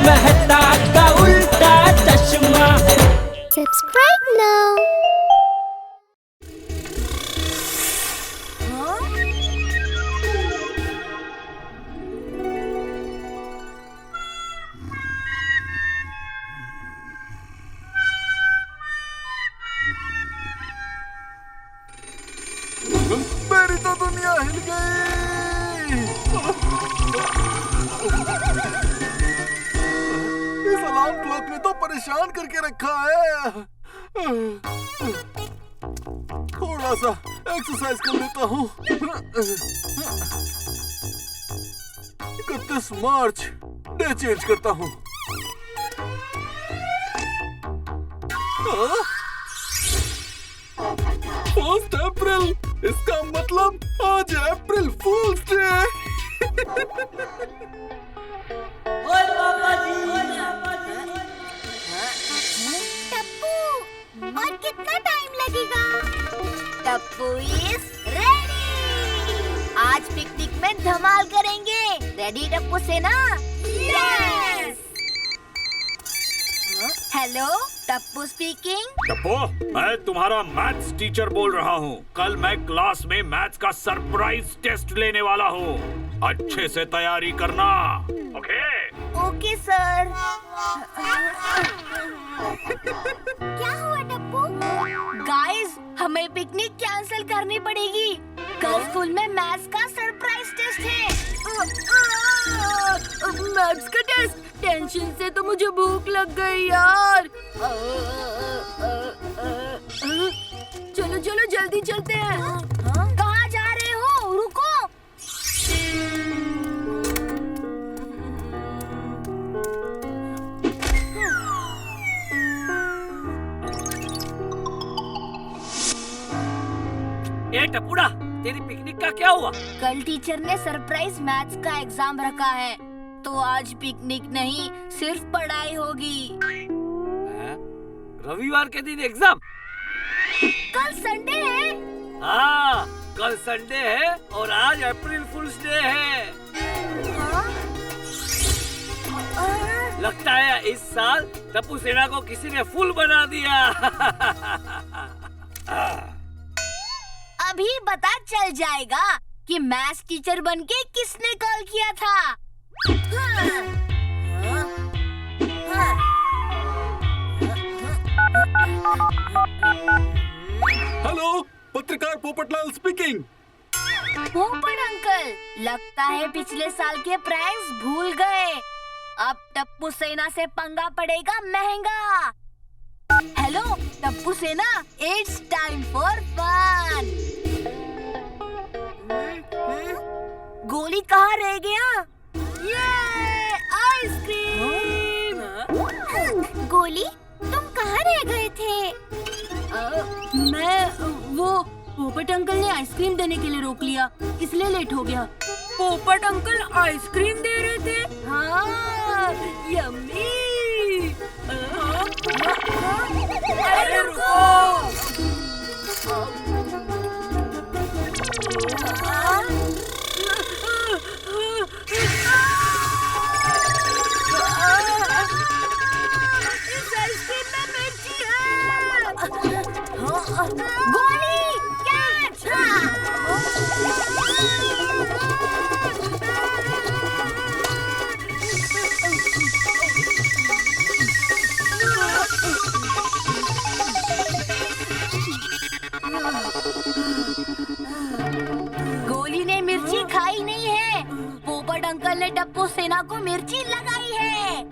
मेहता का उल्टा चश्मा। Subscribe now. मेरी तो दुनिया हिल गई। इस अलार्म क्लॉक ने तो परेशान करके रखा है। थोड़ा सा एक्सरसाइज कर लेता हूँ। 31 मार्च डे चेंज करता हूँ। 1 अप्रैल, इसका मतलब आज अप्रैल फूल्स डे। टप्पू, और कितना टाइम लगेगा? Tappu is ready. आज पिकनिक में धमाल करेंगे। रेडी टप्पू सेना? Yes. Hello, Tappu speaking. Tappu, मैं तुम्हारा मैथ्स टीचर बोल रहा हूँ। कल मैं क्लास में मैथ्स का सरप्राइज टेस्ट लेने वाला हूँ। अच्छे से तैयारी करना। ओके? Okay sir. क्या हुआ टप्पू? गाइस, हमें पिकनिक कैंसिल करनी पड़ेगी। कल स्कूल में मैथ्स का सरप्राइज टेस्ट है। मैथ्स का टेस्ट? टेंशन से तो मुझे भूख लग गई यार। चलो चलो जल्दी चलते हैं। कहाँ जा रहे हो? रुको। ए टपुड़ा, तेरी पिकनिक का क्या हुआ? कल टीचर ने सरप्राइज मैथ्स का एग्जाम रखा है, तो आज पिकनिक नहीं, सिर्फ पढ़ाई होगी। रविवार के दिन एग्जाम? कल संडे है। हाँ, कल संडे है और आज अप्रैल फूल्स डे है। लगता है इस साल टप्पू सेना को किसी ने फूल बना दिया। अभी पता चल जाएगा कि मैथ्स टीचर बनके किसने कॉल किया था। हेलो, पत्रकार पोपटलाल स्पीकिंग। पोपट अंकल, लगता है पिछले साल के प्रैंक्स भूल गए। अब टप्पू सेना से पंगा पड़ेगा महंगा। हेलो टप्पू सेना, इट्स टाइम फॉर फन। गोली कहाँ रह गया? ये आइसक्रीम। गोली, तुम कहाँ रह गए थे? वो पोपट अंकल ने आइसक्रीम देने के लिए रोक लिया, इसलिए लेट हो गया। पोपट अंकल आइसक्रीम दे रहे थे? हाँ, यम्मी। अरे रुको। इस आइसक्रीम में मिर्ची है। गोली, कैच। गोली ने मिर्ची खाई नहीं है, पोपट अंकल ने टप्पू सेना को मिर्ची लगाई है।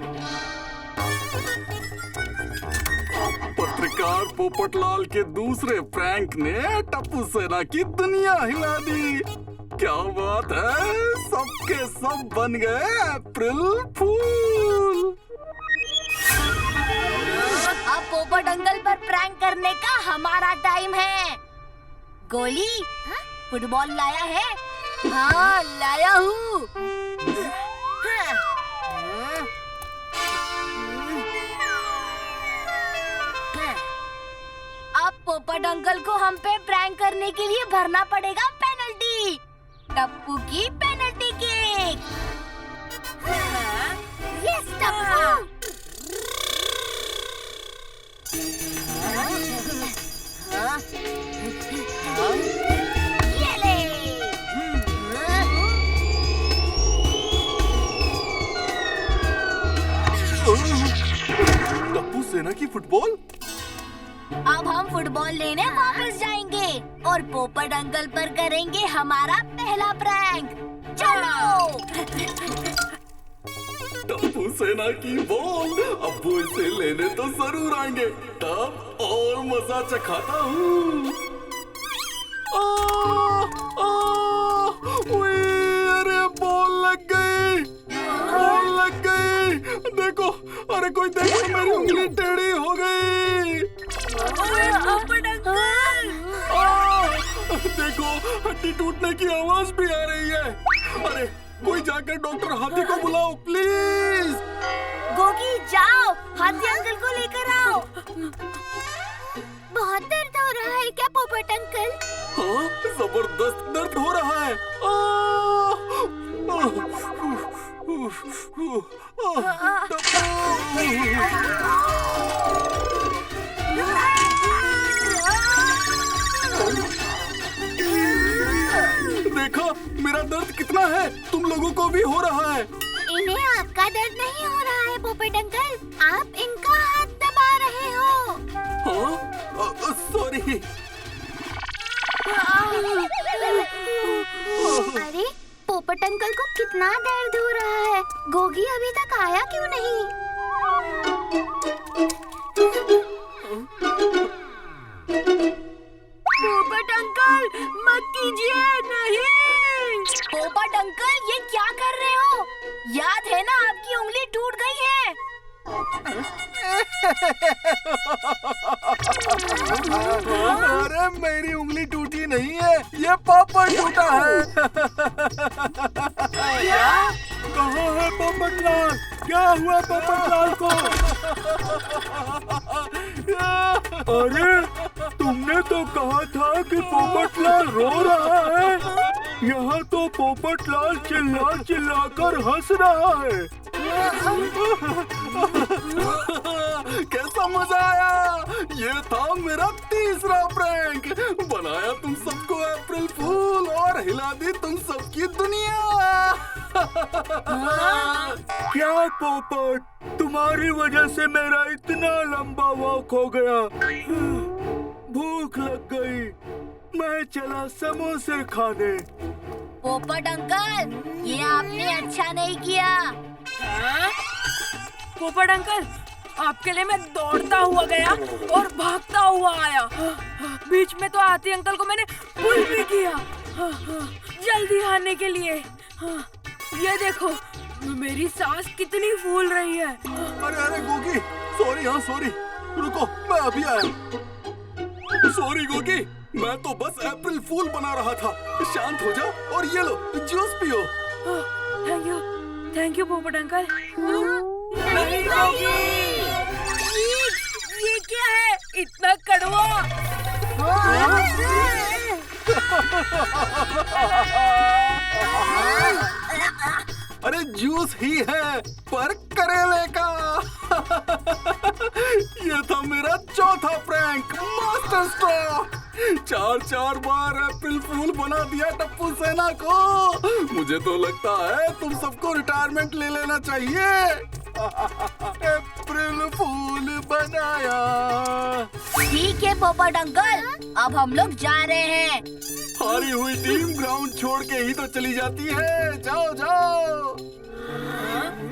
पत्रकार पोपटलाल के दूसरे प्रैंक ने टप्पू सेना की दुनिया हिला दी। क्या बात है, सबके सब बन गए अप्रैल फूल। अब पोपट अंकल पर प्रैंक करने का हमारा टाइम है। गोली, फुटबॉल लाया है? हाँ, लाया हूँ। अब पोपट अंकल को हम पे प्रैंक करने के लिए भरना पड़ेगा पेनल्टी। टप्पू की penalty kick. Yes Tappu. Tappu सेना की फुटबॉल। अब हम फुटबॉल लेने वापस जाएंगे और पोपट अंकल पर करेंगे हमारा पहला प्रैंक। चलो। टप्पू सेना की बॉल, अब वो इसे लेने तो जरूर आएंगे, तब और मजा चखाता हूँ। अरे बॉल लग गई, बॉल लग गई। देखो, अरे कोई देखो, मेरी उंगली टेढ़ी हो गई। पोपट अंकल। देखो, हड्डी टूटने की आवाज भी आ रही है। अरे कोई जाकर डॉक्टर हाथी को बुलाओ प्लीज। गोगी जाओ, हाथी अंकल को लेकर आओ। बहुत दर्द हो रहा है क्या पोपट अंकल? हाँ, जबरदस्त दर्द हो रहा है। देखो मेरा दर्द कितना है, तुम लोगों को भी हो रहा है। इन्हें आपका दर्द नहीं हो रहा है पोपट अंकल, आप इनका हाथ दबा रहे हो। हाँ, सॉरी। अरे पोपट अंकल को कितना दर्द हो रहा है, गोगी अभी तक आया क्यों नहीं? पोपट अंकल मत कीजिए, नहीं। पोपट अंकल ये क्या कर रहे हो? याद है ना आपकी उंगली टूट गई है। अरे मेरी उंगली टूटी नहीं है, ये पोपट टूटा है। कहाँ है पोपट लाल? क्या हुआ पोपट लाल को? अरे तुमने तो कहा था कि पोपट लाल रो रहा है, यहाँ तो पोपट लाल चिल्ला चिल्ला कर हंस रहा है। कैसा मजा आया, ये था मेरा तीसरा प्रैंक। बनाया तुम सबको अप्रैल फूल और हिला दी तुम सबकी दुनिया। क्या पोपट, तुम्हारी वजह से मेरा इतना लंबा वॉक हो गया। भूख लग गई, मैं चला समोसे खाने। पोपट अंकल ये आपने अच्छा नहीं किया। पोपट अंकल, आपके लिए मैं दौड़ता हुआ गया और भागता हुआ आया। बीच में तो हाथी अंकल को मैंने पुल भी किया जल्दी आने के लिए। ये देखो मेरी सांस कितनी फूल रही है। अरे अरे गोगी, सॉरी। हाँ सॉरी, रुको मैं अभी आया। सॉरी गोगी, मैं तो बस अप्रैल फूल बना रहा था। शांत हो जाओ और ये लो जूस पियो। थैंक यू पोपट अंकल। नहीं ये क्या है, इतना कड़वा? अरे जूस ही है, पर करेले का। ये था मेरा चौथा प्रैंक, मास्टर स्ट्रोक। 4 बार अप्रैल फूल बना दिया टप्पू सेना को। मुझे तो लगता है तुम सबको रिटायरमेंट ले लेना चाहिए। अप्रैल फूल बनाया। ठीक है पोपट अंकल, अब हम लोग जा रहे हैं। हारी हुई टीम ग्राउंड छोड़ के ही तो चली जाती है। जाओ जाओ।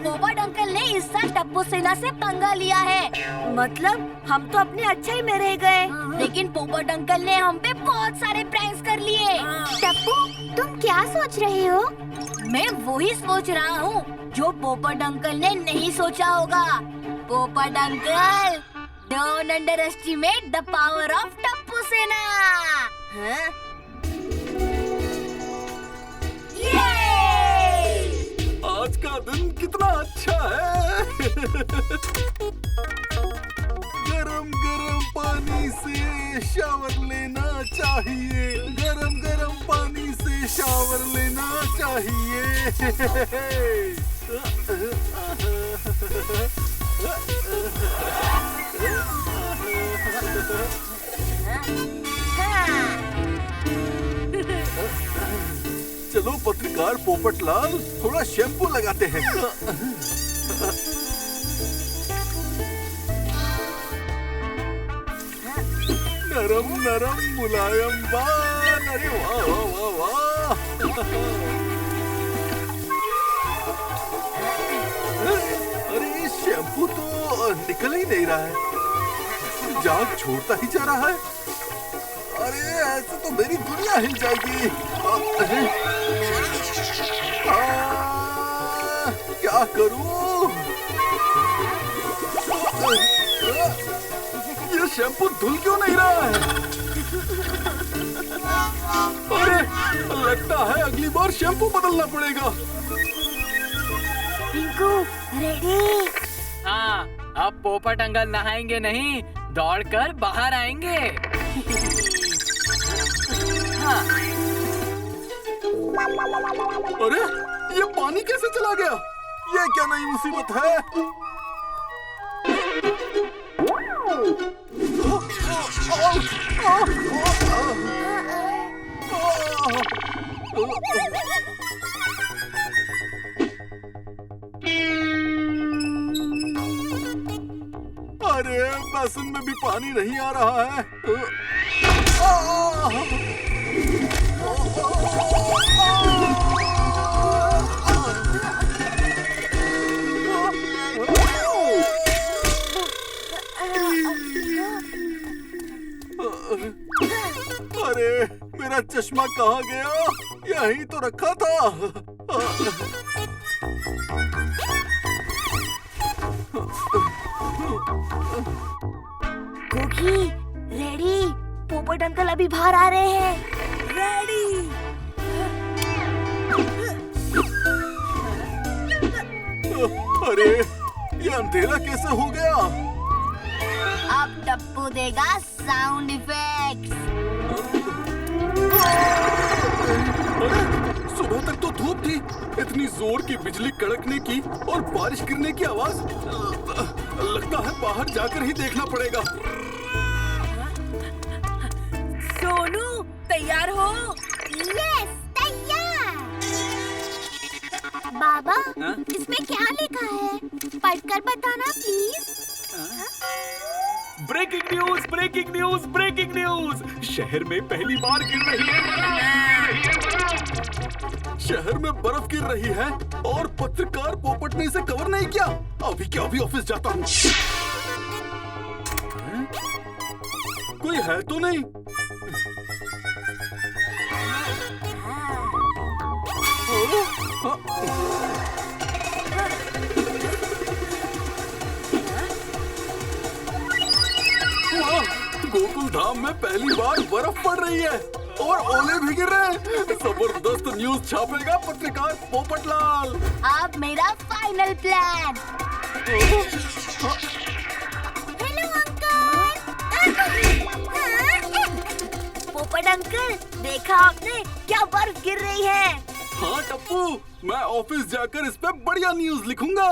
पोपट अंकल ने इस साल टप्पू सेना से पंगा लिया है। मतलब हम तो अपने अच्छाई में रह गए। लेकिन पोपट अंकल ने हम पे बहुत सारे प्रैंक्स कर लिए। टप्पू तुम क्या सोच रहे हो? मैं वही सोच रहा हूँ जो पोपट अंकल ने नहीं सोचा होगा। पोपट uncle, don't under estimate the power of Tappu सेना। आज का दिन कितना अच्छा है। गरम गरम पानी से शावर लेना चाहिए। गरम गरम पानी से शावर लेना चाहिए। चलो पत्रकार पोपटलाल, थोड़ा शैम्पू लगाते हैं। नरम नरम मुलायम बाल। अरे वाह वाह वाह वाह। अरे ये शैम्पू तो निकल ही नहीं रहा है, जाग छोड़ता ही जा रहा है। अरे ऐसे तो मेरी दुनिया हिल जाएगी। क्या करूं? ये शैम्पू धुल क्यों नहीं रहा है? अरे लगता है अगली बार शैम्पू बदलना पड़ेगा। पिंकू रेडी? हाँ, अब पोपट अंकल नहाएंगे नहीं, दौड़कर बाहर आएंगे। हाँ। अरे ये पानी कैसे चला गया? ये क्या नई मुसीबत है? अरे बेसन में भी पानी नहीं आ रहा है। अरे मेरा चश्मा कहाँ गया? यहीं तो रखा था। गोगी रेडी? पोपट अंकल अभी बाहर आ रहे हैं। रेडी? अरे ये अंधेरा कैसे हो गया? अब टप्पू देगा साउंड इफेक्ट्स। अरे सुबह तक तो धूप थी, इतनी जोर की बिजली कड़कने की और बारिश गिरने की आवाज। लगता है बाहर जाकर ही देखना पड़ेगा। सोनू तैयार हो? यस तैयार। बाबा इसमें क्या लिखा है? पढ़कर बताना please. Breaking news, breaking news, breaking news. शहर में पहली बार गिर रही है शहर में बर्फ गिर रही है और पत्रकार पोपट ने इसे कवर नहीं किया। अभी क्या अभी ऑफिस जाता हूँ। कोई है तो नहीं? गोकुल धाम में पहली बार बर्फ पड़ रही है और ओले भी गिर रहे हैं। जबरदस्त न्यूज छापेगा पत्रकार पोपटलाल। अब मेरा फाइनल प्लान। Hello uncle. पोपट अंकल देखा आपने क्या बर्फ गिर रही है? हाँ टप्पू, मैं ऑफिस जाकर इस पे बढ़िया न्यूज लिखूंगा।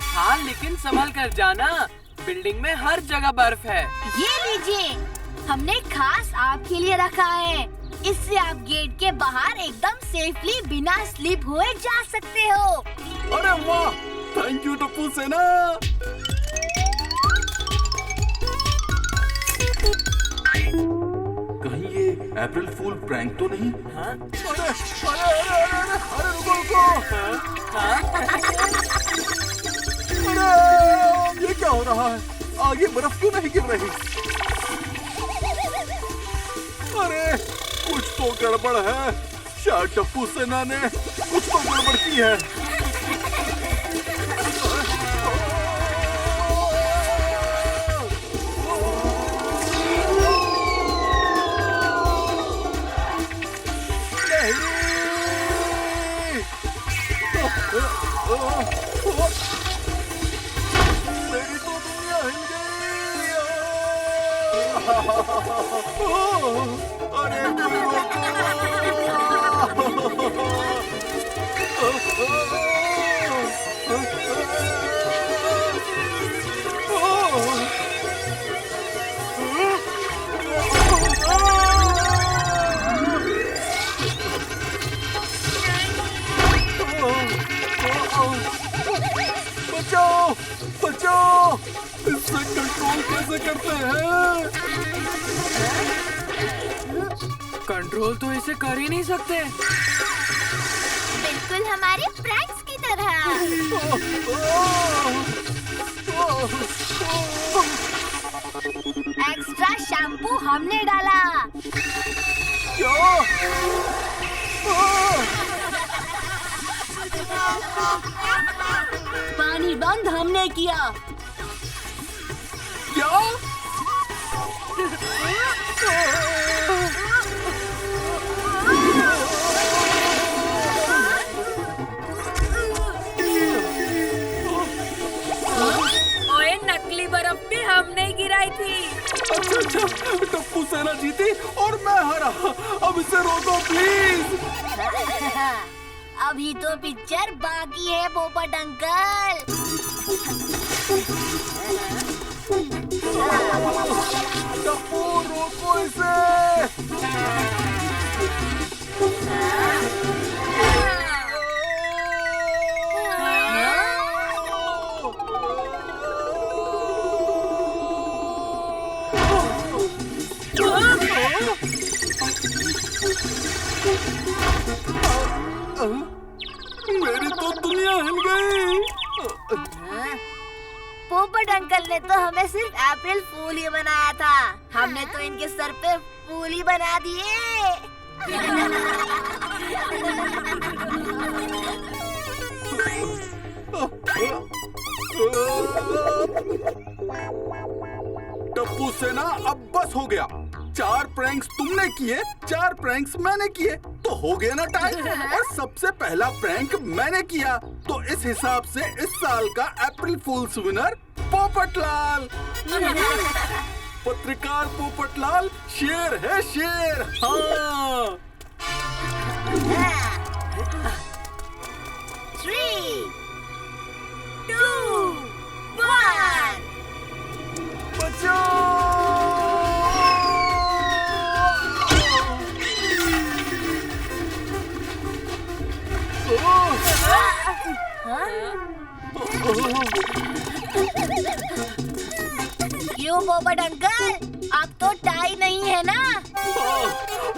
हाँ, लेकिन संभल कर जाना, बिल्डिंग में हर जगह बर्फ है। ये लीजिए, हमने खास आपके लिए रखा है। इससे आप गेट के बाहर एकदम सेफली बिना स्लिप हुए जा सकते हो। अरे वाह, थैंक यू टप्पू सेना। कहीं ये अप्रैल फूल प्रैंक तो नहीं? हाँ? अरे अरे अरे अरे अरे अरे रुको रुको। अरे ये क्या हो रहा है? आगे बर्फ क्यों नहीं गिर रही? अरे कुछ तो गड़बड़ है। शायद टप्पू सेना ने कुछ तो गड़बड़ की है। मेरी तो दुनिया हिल गई। अरे कोई बचाओ बचाओ, इससे कंट्रोल कैसे करते हैं? कंट्रोल तो इसे कर ही नहीं सकते। बिल्कुल हमारे प्रैंक्स की तरह। एक्स्ट्रा शैम्पू हमने डाला। पानी बंद हमने किया। क्या? ओए नकली बर्फ भी हमने ही गिराई थी। अच्छा, टप्पू सेना जीती और मैं हारा। अब इसे रोको प्लीज। अभी तो पिक्चर बाकी है पोपट अंकल। टप्पू रोको इसे। मेरी तो दुनिया हिल गई। पोपट अंकल ने तो हमें सिर्फ अप्रैल फूल ही बनाया था। हमने तो इनके सर पे फूल ही बना दिए। टप्पू सेना अब बस हो गया। 4 प्रैंक्स तुमने किए, 4 प्रैंक्स मैंने किए, तो हो गया ना टाइम। और सबसे पहला प्रैंक मैंने किया, तो इस हिसाब से इस साल का अप्रैल फूल्स विनर पोपटलाल। पत्रकार पोपटलाल शेर है, शेर। हाँ। 3, 2, 1। क्यों पोपट अंकल, अब तो टाई नहीं है ना?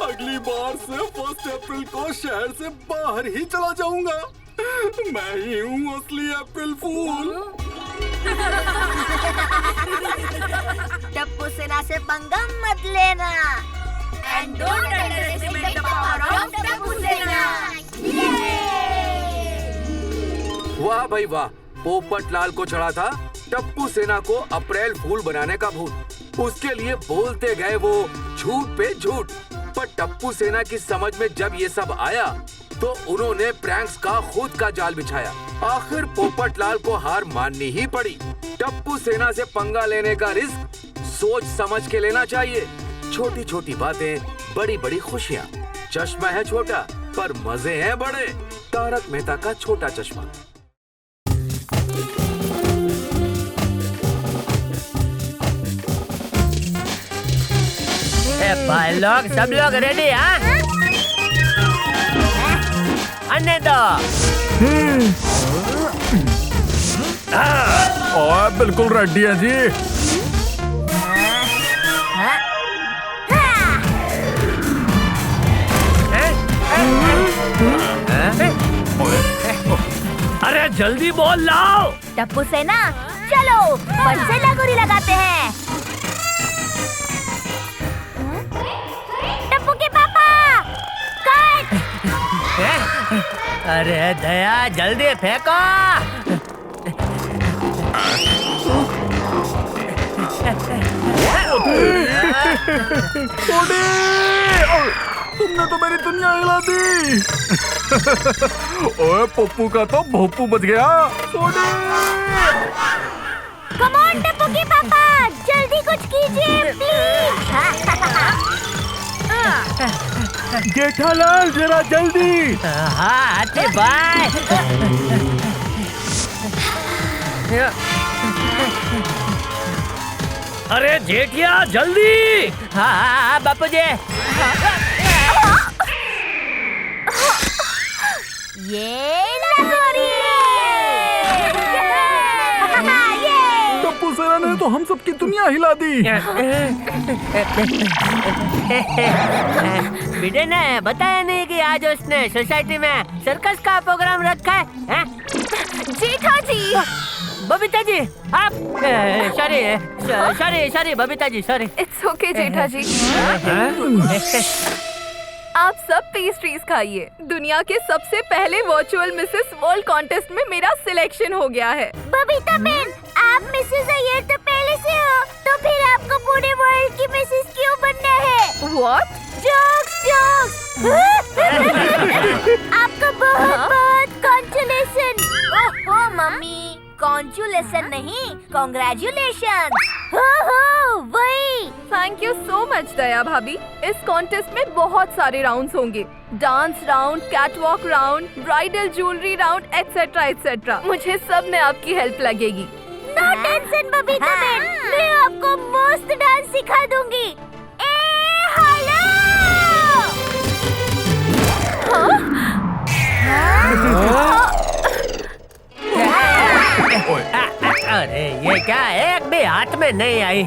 अगली बार से 1 अप्रैल को शहर से बाहर ही चला जाऊंगा। मैं ही हूँ असली अप्रैल फूल। टप्पू सेना से पंगा मत लेना। And don't underestimate the power of Tappu सेना। वाह भाई वाह, पोपटलाल को चढ़ा था टप्पू सेना को अप्रैल फूल बनाने का भूत। उसके लिए बोलते गए वो झूठ पे झूठ। पर टप्पू सेना की समझ में जब ये सब आया तो उन्होंने प्रैंक्स का खुद का जाल बिछाया। आखिर पोपटलाल को हार माननी ही पड़ी। टप्पू सेना से पंगा लेने का रिस्क सोच समझ के लेना चाहिए। छोटी छोटी बातें, बड़ी बड़ी खुशियाँ। चश्मा है छोटा पर मजे हैं बड़े। तारक मेहता का छोटा चश्मा। भाई लोग, सब लोग रेडी? हाँ, अन्य दो। बिल्कुल रेडी है जी। अरे जल्दी बोल लाओ। टप्पू सेना चलो फट से लगोरी लगाते हैं। टप्पू के पापा कट। अरे दया, जल्दी फेंको। तुमने तो मेरी दुनिया हिला दी। ओए पप्पू का तो भोपू बच गया। कम ऑन टप्पू के पापा, जल्दी कुछ कीजिए प्लीज। जेठालाल जरा जल्दी। हाँ आते बाय। अरे जेठिया जल्दी। हाँ बापू जी। ये लगोरी। टप्पू सेना ने उसने तो हम सबकी दुनिया हिला दी। बिडे ने बताया नहीं कि आज उसने सोसाइटी में सर्कस का प्रोग्राम रखा है? जेठा जी, बबीता जी आप sorry Babita ji sorry. It's okay Jetha ji. आप सब पेस्ट्रीज खाइए। दुनिया के सबसे पहले वर्चुअल मिसेस वर्ल्ड कॉन्टेस्ट में मेरा सिलेक्शन हो गया है। बबीता बहन, आप मिसेस अय्यर तो पहले से हो, तो फिर आपको पूरे वर्ल्ड की मिसेस क्यों बनना है? What? Jokes jokes. आपको बहुत बहुत कॉन्ग्रेचुलेशन। ओहो मम्मी, कॉन्ग्रेचुलेशन नहीं, कॉन्ग्रेचुलेशन। हो वही। Thank you so much Daya भाभी। इस कॉन्टेस्ट में बहुत सारे राउंड्स होंगे। Dance round, catwalk round, bridal jewellery round, etcetera etcetera. मुझे सब में आपकी हेल्प लगेगी। नो टेंशन बबीता बहन, मैं आपको मस्त डांस सिखा दूंगी। हेलो। अरे ये क्या, एक भी हाथ में नहीं आई।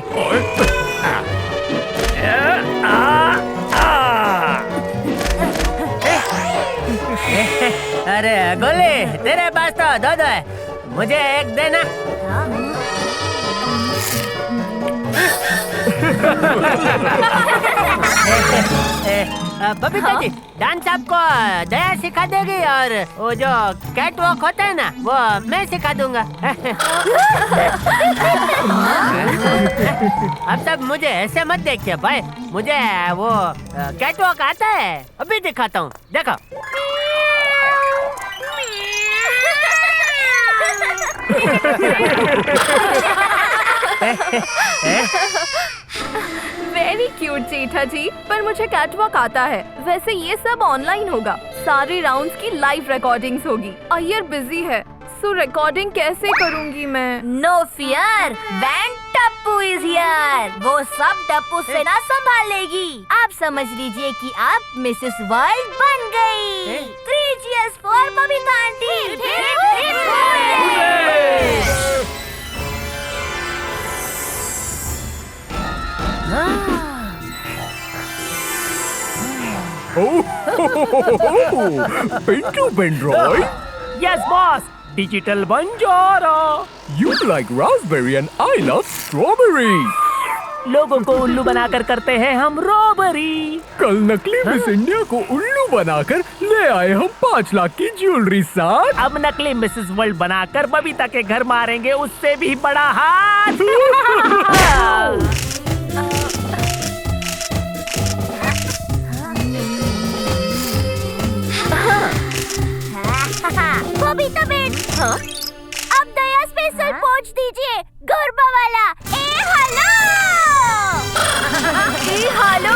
अरे गोली, तेरे पास तो दो है, मुझे एक देना। बबीता जी, डांस आपको दया सिखा देगी और वो जो कैट वॉक होता है ना, वो मैं सिखा दूंगा। अब तक मुझे ऐसे मत देखिए भाई, मुझे वो कैट वॉक आता है, अभी दिखाता हूँ, देखो। वेरी क्यूट जेठा जी, पर मुझे कैटवॉक आता है। वैसे ये सब ऑनलाइन होगा, सारे राउंड्स की लाइव रिकॉर्डिंग्स होगी। अय्यर बिजी है, सो रिकॉर्डिंग कैसे करूंगी मैं? No fear, when Tappu is here. वो सब टप्पू से ना संभालेगी। आप समझ लीजिए कि आप मिसेस वर्ल्ड बन गई। 3 cheers for Babita aunty. Pintu पेंड्रॉय। Yes boss, digital Banjara. You like raspberry and I love strawberry. लोगों को उल्लू बनाकर करते हैं हम रॉबरी। कल नकली मिस इंडिया को उल्लू बनाकर ले आए हम 5 लाख की ज्वेलरी साथ। अब नकली मिसेस वर्ल्ड बनाकर बबीता के घर मारेंगे उससे भी बड़ा हाथ। बबीता बहन, अब दया स्पेशल पहुंच दीजिए। गरबा वाला ए हेलो।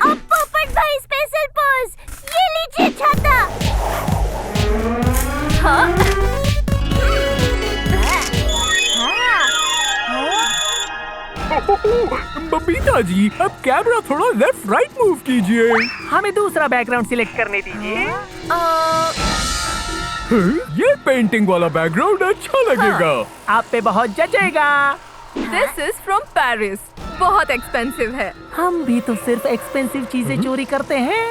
अब पोपट भाई स्पेशल पोज, ये लीजिए छाता। बबीता जी, अब कैमरा थोड़ा लेफ्ट राइट मूव कीजिए। हमें दूसरा बैकग्राउंड सिलेक्ट करने दीजिए। ये पेंटिंग वाला बैकग्राउंड अच्छा लगेगा। आप पे बहुत जचेगा। दिस इज फ्रॉम पेरिस, बहुत एक्सपेंसिव है। हम भी तो सिर्फ एक्सपेंसिव चीजें चोरी करते हैं।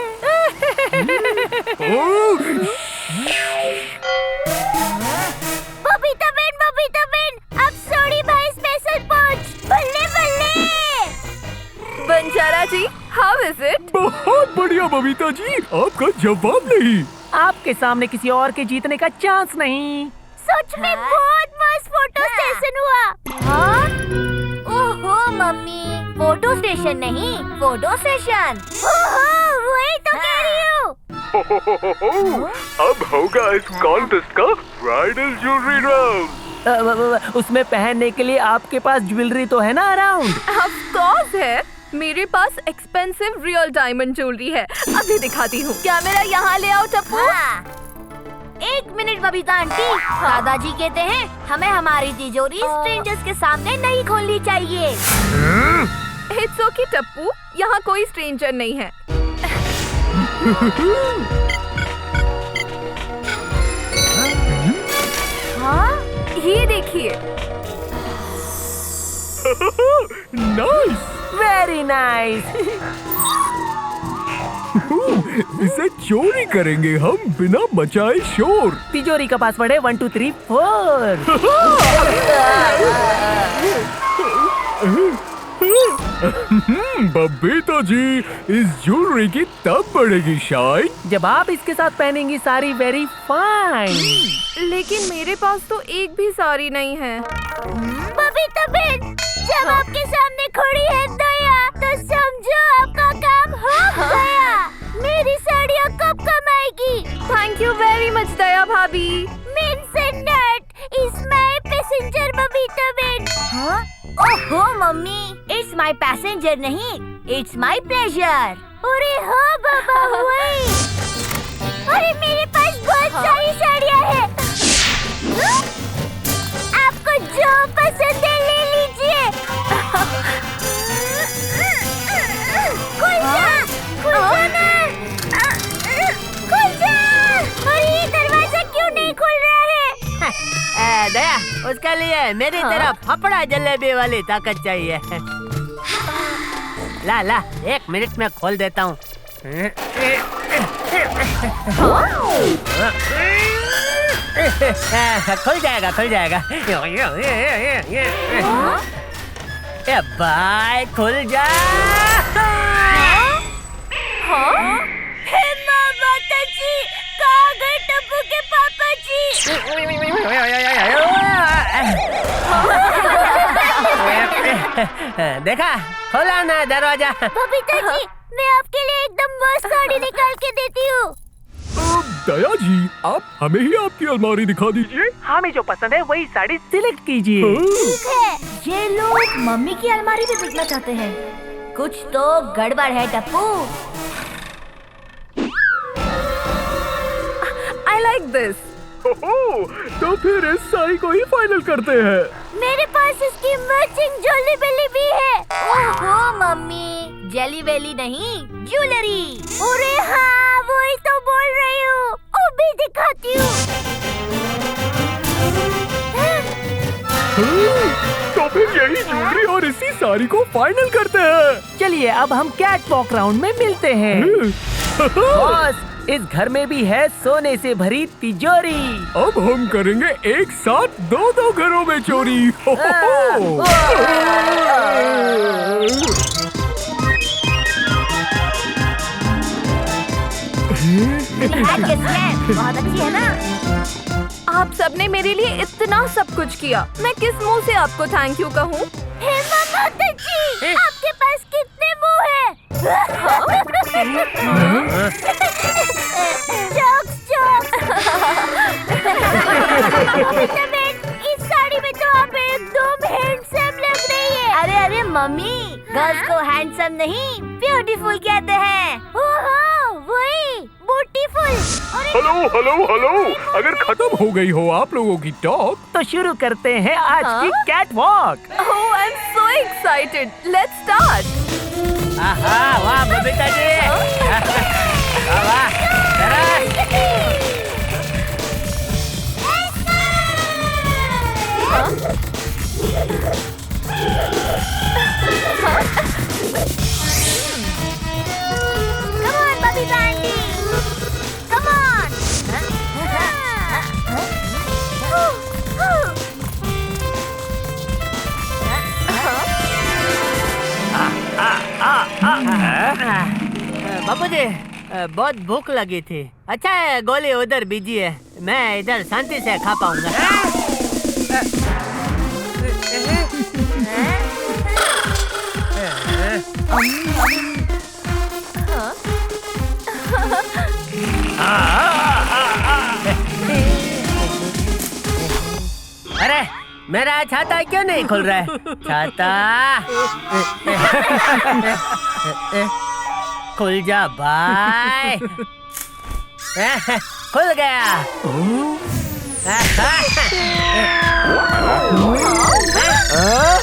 बबीता बहन, अब सोडी भाई स्पेशल पोज। बल्ले बल्ले। बंजारा जी, हाउ इज इट? बहुत बढ़िया बबीता जी, आपका जवाब नहीं। आपके सामने किसी और के जीतने का चांस नहीं। सच में बहुत मस्त फोटो स्टेशन हुआ। हाँ? ओहो मम्मी, फोटो स्टेशन नहीं, फोटो सेशन। ओहो, वही तो कह रही हूँ। अब होगा इस कॉन्टेस्ट का ब्राइडल ज्वेलरी राउंड। उसमें पहनने के लिए आपके पास ज्वेलरी तो है ना अराउंड? ऑफ कोर्स है, मेरे पास एक्सपेंसिव रियल डायमंड ज्वेलरी है। अभी दिखाती हूँ। कैमरा यहाँ ले आओ टप्पू। एक मिनट बबीता आंटी, दादाजी कहते हैं हमें हमारी तिजोरी स्ट्रेंजर्स के सामने नहीं खोलनी चाहिए। इट्स ओके टप्पू, यहाँ कोई स्ट्रेंजर नहीं है। हाँ? ये देखिए, नाइस, वेरी नाइस। इसे चोरी करेंगे हम बिना मचाए शोर। तिजोरी का पासवर्ड है 1 2 3 4। बबीता जी, इस ज्वेलरी की तब बढ़ेगी शाइन जब आप इसके साथ पहनेंगी साड़ी वेरी फाइन। लेकिन मेरे पास तो एक भी साड़ी नहीं है। बबीता बहन, जब आपके सामने खड़ी है दया, तो समझो आपका काम हो गया। मेरी साड़ियाँ कब कमाएगी? Thank you very much Daya भाभी। Means not is my passenger Babita बहन। हाँ? ओहो मम्मी, इट्स माय पैसेंजर नहीं, इट्स माय प्लेजर। अरे हाँ बाबा, वही। अरे मेरे पास बहुत सारी साड़ियाँ हैं। आपको जो पसंद है ले लीजिए। खुल जा ना, खुल जा। अरे ये दरवाजा क्यों नहीं खुल रहा है? दया, उसके लिए मेरी तरह फपड़ा जलेबी वाली ताकत चाहिए। ला ला, 1 मिनट में खोल देता हूँ। खुल जाएगा, खुल जाएगा। ए भाई, खुल जा। हे माता जी, कहाँ गए टप्पू के पापा जी? देखा, खोला ना दरवाजा। बबीता जी, मैं आपके लिए एकदम मस्त साड़ी निकाल के देती हूँ। दया जी, आप हमें ही आपकी अलमारी दिखा दीजिए। हमें जो पसंद है वही साड़ी सिलेक्ट कीजिए। ठीक है, ये लोग मम्मी की अलमारी भी देखना चाहते हैं। कुछ तो गड़बड़ है टप्पू। I like this. तो फिर इस साड़ी को ही फाइनल करते हैं। मेरे पास इसकी मैचिंग जेली बेली भी है। ओहो मम्मी, जेली बेली नहीं, ज्वेलरी। अरे हाँ, वही तो बोल रही हूँ। वो भी दिखाती हूँ। तो फिर यही ज्वेलरी और इसी साड़ी को फाइनल करते हैं। चलिए अब हम कैट वॉक राउंड में मिलते हैं। बॉस, इस घर में भी है सोने से भरी तिजोरी। अब हम करेंगे एक साथ 2-2 घरों में चोरी। बहुत अच्छी है ना? आप सबने मेरे लिए इतना सब कुछ किया, मैं किस मुंह से आपको थैंक यू कहूँ? हे माता जी, आपके पास कितने मुंह हैं? Jokes jokes. इस साड़ी में तो आप एकदम हैंडसम लग रही है। अरे अरे मम्मी, गर्ल्स को हैंडसम नहीं ब्यूटीफुल कहते हैं। ओहो, वही ब्यूटीफुल। हेलो हेलो हेलो, अगर खत्म हो गई हो आप लोगों की टॉक, तो शुरू करते हैं आज की catwalk. Oh, I'm so excited. Let's start. आहा, वाह बबीता जी। वाह वाह, Come on, Babita aunty. Come on. बाबू जी, बहुत भूख लगी थी। अच्छा है गोली उधर बीजी है, मैं इधर शांति से खा पाऊंगा। अरे मेरा छाता क्यों नहीं खुल रहा है? छाता खुल जा भाई। खुल गया।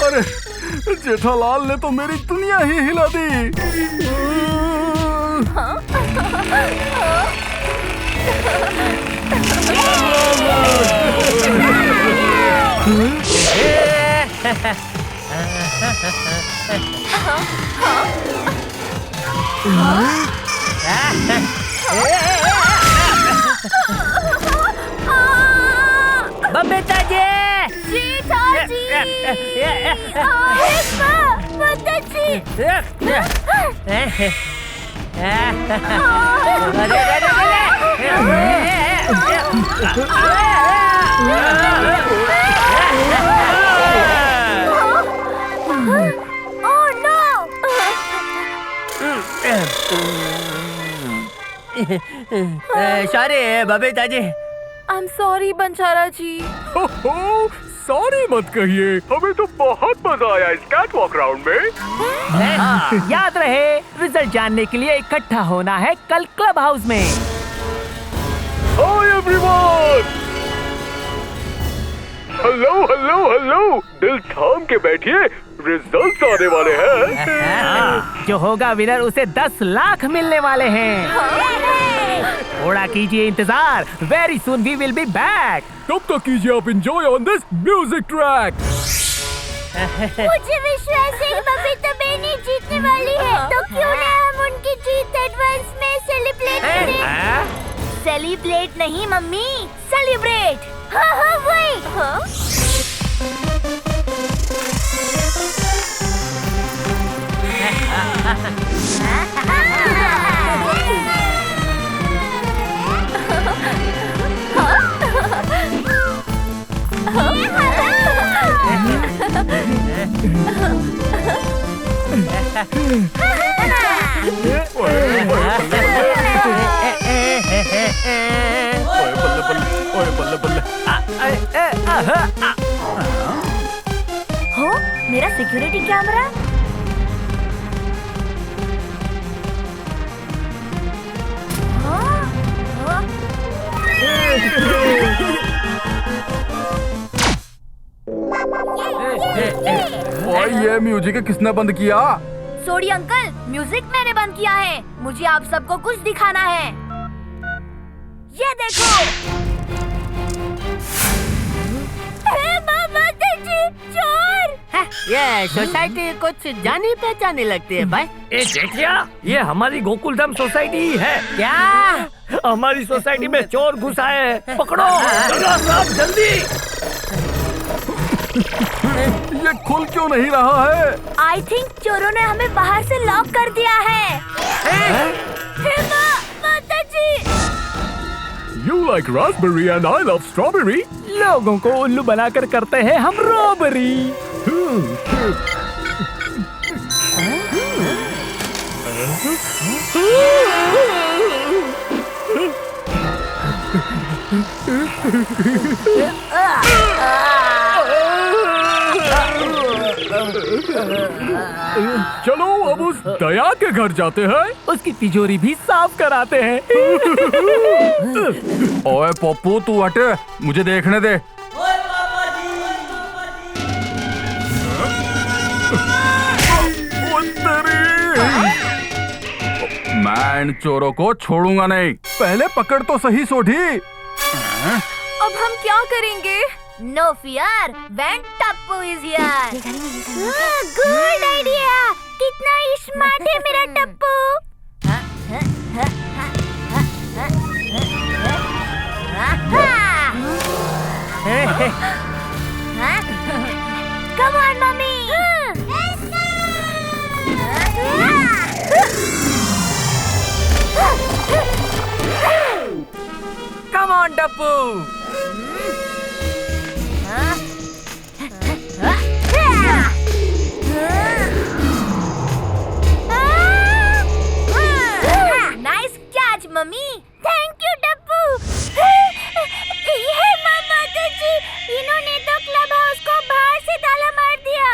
अरे जेठालाल ने तो मेरी दुनिया ही हिला दी। बबीता जी। जी जी sorry Babita ji. I am sorry Banjara ji. Sorry मत कहिए, हमें तो बहुत मजा आया इस कैटवॉक राउंड में। याद रहे, रिजल्ट जानने के लिए इकट्ठा होना है कल क्लब हाउस में। Hi everyone, hello hello hello, दिल थाम के बैठिए, रिजल्ट्स आने वाले हैं। जो होगा विनर उसे 10 लाख मिलने वाले हैं। थोड़ा कीजिए इंतजार, very soon we will be back. तब तक कीजिए आप enjoy on this music track. मुझे विश्वास है बबीता बेनी जीतने वाली है, तो क्यों ना हम उनकी जीत एडवांस में सेलिब्रेट करें। सेलिब्रेट नहीं मम्मी, सेलिब्रेट। हाँ हाँ वही। हो मेरा सिक्योरिटी कैमरा। ये म्यूजिक किसने बंद किया? सॉरी अंकल, म्यूजिक मैंने बंद किया है। मुझे आप सबको कुछ दिखाना है। ये देखो। चोर। ये सोसाइटी कुछ जानी पहचानी लगती है भाई। ए देख लिया, ये हमारी गोकुलधाम सोसाइटी है। क्या? हमारी सोसाइटी में चोर घुसा है, पकड़ो सब जल्दी। ये खुल क्यों नहीं रहा है? आई थिंक चोरों ने हमें बाहर से लॉक कर दिया है। माता जी। You like raspberry and I love strawberry. लोगों को उल्लू बनाकर करते हैं हम रॉबरी। चलो अब उस दया के घर जाते हैं, उसकी तिजोरी भी साफ कराते हैं। ओए पप्पू तू हटे, मुझे देखने दे। मैं इन चोरों को छोड़ूंगा नहीं, पहले पकड़ तो सही सोढ़ी। अब हम क्या करेंगे? No fear, when Tappu is here. Good idea. कितना स्मार्ट है मेरा Tappu. Come on mummy. Come on Tappu. Nice catch mummy. Thank you Tappu. Hey मामा जी, इन्होंने तो क्लब हाउस को बाहर से ताला मार दिया।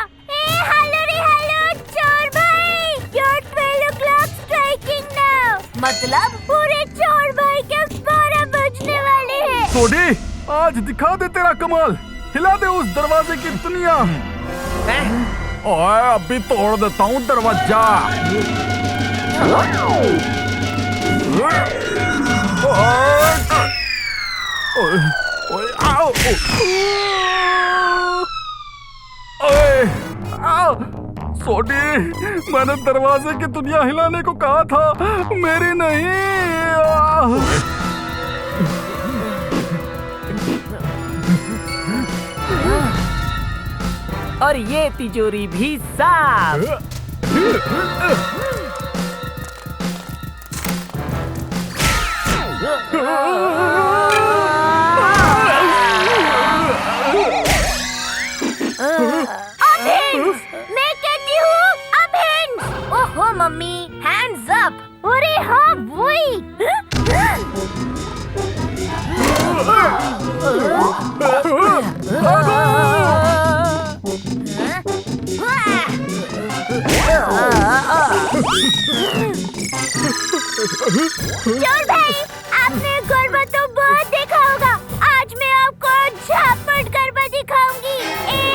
हेलो रे हेलो चोर भाई, योर 12 o'clock striking now। मतलब पूरे चोर भाई के 12 बजने वाले हैं। सोढ़ी आज दिखा दे तेरा कमाल, हिला दे उस दरवाजे की दुनिया। ओए अभी तोड़ देता हूँ दरवाजा। सोनी, मैंने दरवाजे की दुनिया हिलाने को कहा था, मेरी नहीं। और ये तिजोरी भी साफ। मैं कहती हूँ अब ओहो मम्मी, हैंड्स अप। अरे हाँ वही। चोर भाई, आपने गरबा तो बहुत देखा होगा। आज मैं आपको झापट गरबा दिखाऊंगी।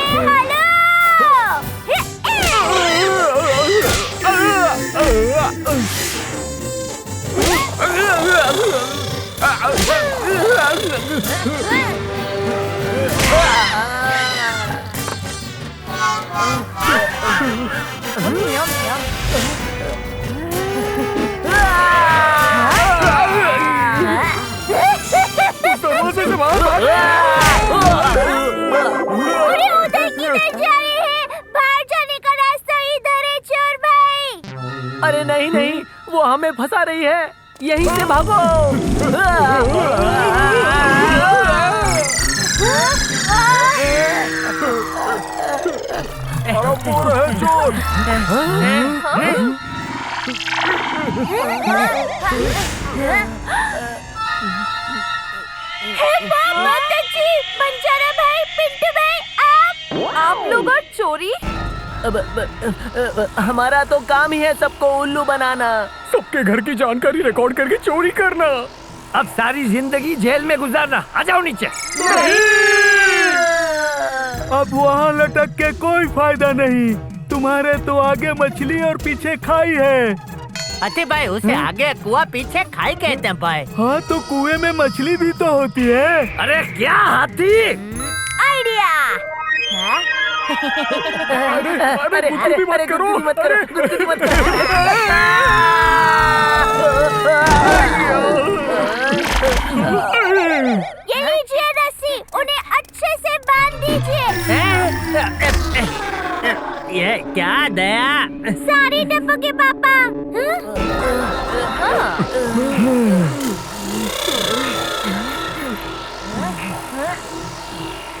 हेलो। दरवाजे से बाहर अरे उधर किधर जा रहे हैं? बाहर जाने का रास्ता इधर है चोर भाई। अरे नहीं नहीं, वो हमें फंसा रही है, यहीं से भागो। चोर। बंजारा भाई, पिंटू भाई, आप लोग और चोरी? हमारा तो काम ही है सबको उल्लू बनाना, सबके घर की जानकारी रिकॉर्ड करके चोरी करना। अब सारी जिंदगी जेल में गुजारना। आ जाओ नीचे। अब वहाँ लटक के कोई फायदा नहीं, तुम्हारे तो आगे मछली और पीछे खाई है। अति भाई, उसे आगे कुआ पीछे खाई कहते हैं भाई। हाँ तो कुएं में मछली भी तो होती है। अरे क्या हाथी? आइडिया। अरे गुदगुदी मत करो। गुदगुदी मत करो। ये लीजिए रस्सी, उन्हें अच्छे से बांध दीजिए। ये क्या दया? सारी डब्बों के पापा।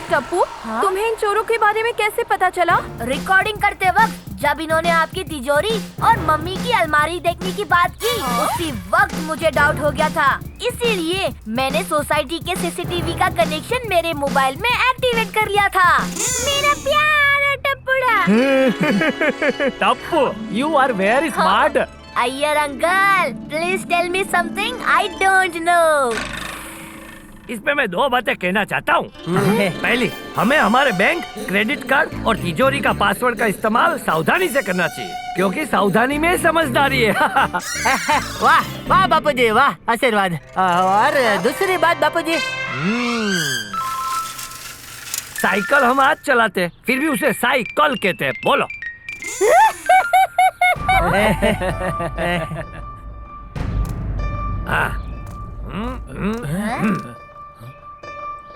टप्पू, तुम्हें इन चोरों के बारे में कैसे पता चला? रिकॉर्डिंग करते वक्त जब इन्होंने आपकी तिजोरी और मम्मी की अलमारी देखने की बात की, उसी वक्त मुझे डाउट हो गया था। इसीलिए मैंने सोसाइटी के सीसीटीवी का कनेक्शन मेरे मोबाइल में एक्टिवेट कर लिया था। मेरा प्यारा टप्पूड़ा। Tappu, you are very smart. Iyer uncle, please tell me something I don't know. इसमें मैं दो बातें कहना चाहता हूँ। पहली, हमें हमारे बैंक, क्रेडिट कार्ड और तिजोरी का पासवर्ड का इस्तेमाल सावधानी से करना चाहिए, क्योंकि सावधानी में समझदारी है। वाह वाह बापूजी, वाह, आशीर्वाद। और दूसरी बात बापूजी, साइकिल हम आज चलाते, फिर भी उसे साइकिल कहते हैं। बोलो।